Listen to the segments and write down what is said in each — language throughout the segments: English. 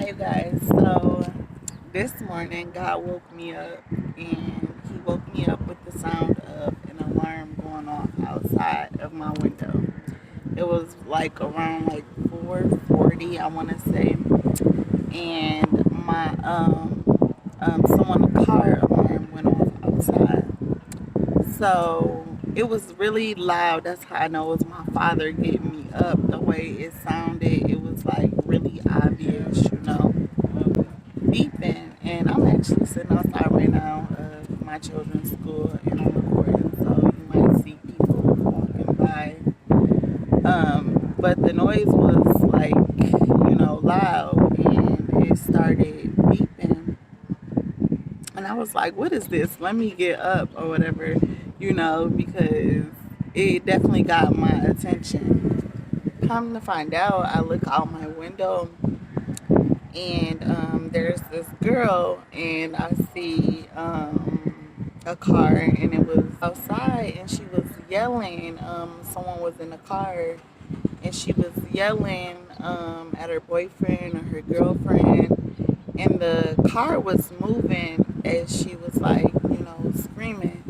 Hey guys, so this morning God woke me up and He woke me up with the sound of an alarm going off outside of my window. It was like around like 4:40, I want to say, and my someone car alarm went off outside. So it was really loud. That's how I know it was my father getting me up. The way it sounded, it was like really obvious, beeping. And I'm actually sitting outside right now of my children's school and I'm recording, so you might see people walking by. But the noise was like, loud and it started beeping. And I was like, what is this? Let me get up or whatever, because it definitely got my attention. Come to find out, I look out my window and there's this girl and I see a car and it was outside and she was yelling. Someone was in the car and she was yelling at her boyfriend or her girlfriend, and the car was moving as she was like, screaming.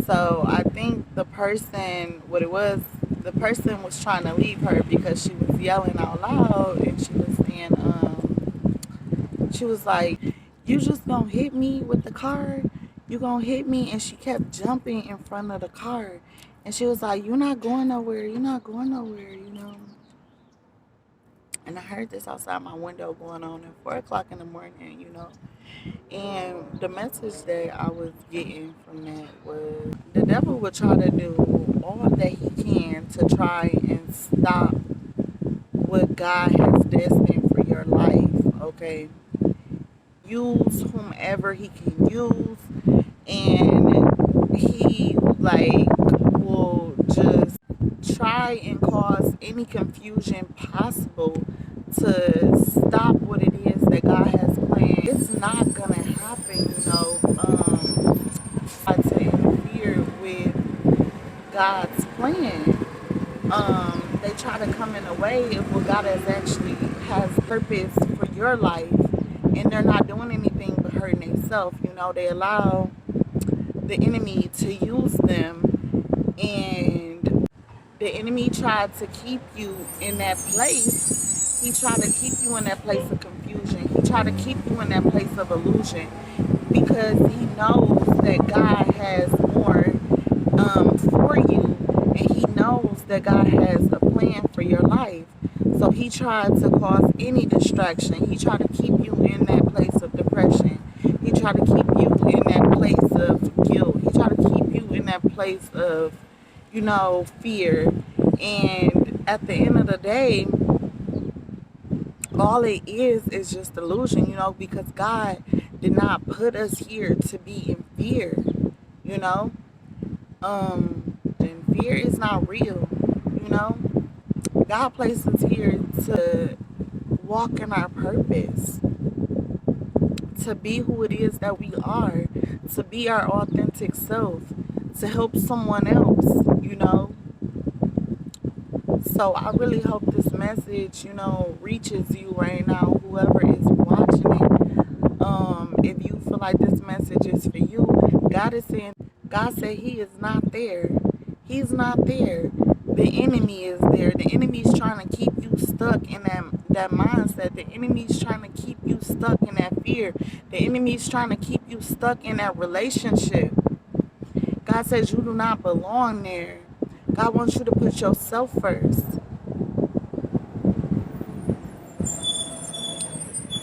So I think the person was trying to leave her because she was yelling out loud and she was saying, she was like, you just gonna hit me with the car? You gonna hit me? And she kept jumping in front of the car. And she was like, you're not going nowhere. You're not going nowhere. And I heard this outside my window going on at 4 o'clock in the morning. And the message that I was getting from that was the devil will try to do all that he can to try and stop what God has destined for your life, okay? Use whomever he can use, and he like will just try and cause any confusion possible to stop what it is that God has planned. It's not gonna happen. Try to interfere with God's plan. They try to come in a way of what God has purpose for your life, and they're not doing anything but hurting themselves. They allow the enemy to use them, and the enemy tried to keep you in that place. He tried to keep you in that place of confusion. He tried to keep you in that place of illusion because he knows that God has more for you, and he knows that God has a plan for your life. So he tried to cause any distraction. He tried to keep you in that place of depression. He tried to keep you in that place of guilt. He tried to keep you in that place of, fear. And at the end of the day, all it is just illusion, because God did not put us here to be in fear, you know. And fear is not real, you know. God placed us here to walk in our purpose, to be who it is that we are, to be our authentic self, to help someone else. So I really hope this message, reaches you right now, whoever is watching it. If you feel like this message is for you, God said he is not there. He's not there. The enemy is there. The enemy is trying to keep you stuck in that mindset. The enemy is trying to keep you stuck in that fear. The enemy is trying to keep you stuck in that relationship. God says you do not belong there. God wants you to put yourself first.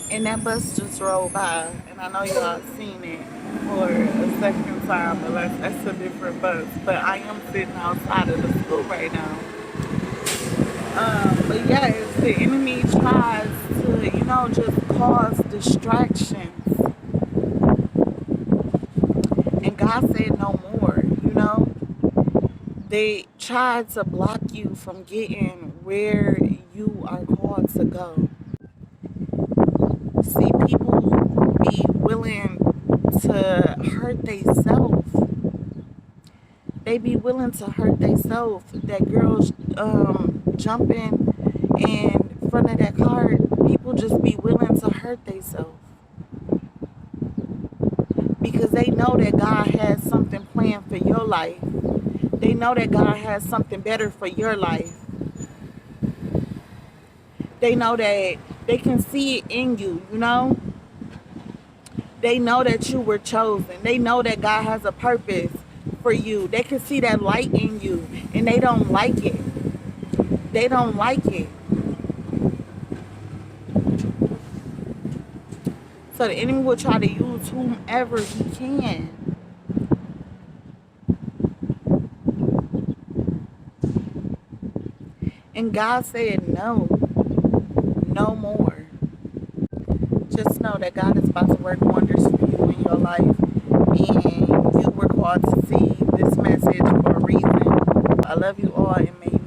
And that bus just rolled by, and I know y'all seen it for a second time, but that's a different bus. But I am sitting outside of the school right now. But yes, the enemy tries to, just cause distractions. And God said no more. They tried to block you from getting where you are called to go. See, people be willing to hurt themselves. They be willing to hurt themselves. That girl's jumping in front of that car. People just be willing to hurt themselves because they know that God has something planned for your life. They know that God has something better for your life. They know that they can see it in you, you know? They know that you were chosen. They know that God has a purpose for you. They can see that light in you and they don't like it. They don't like it. So the enemy will try to use whomever he can. And God said no. No more. Just know that God is about to work wonders for you in your life. And you were called to see this message for a reason. I love you all and may you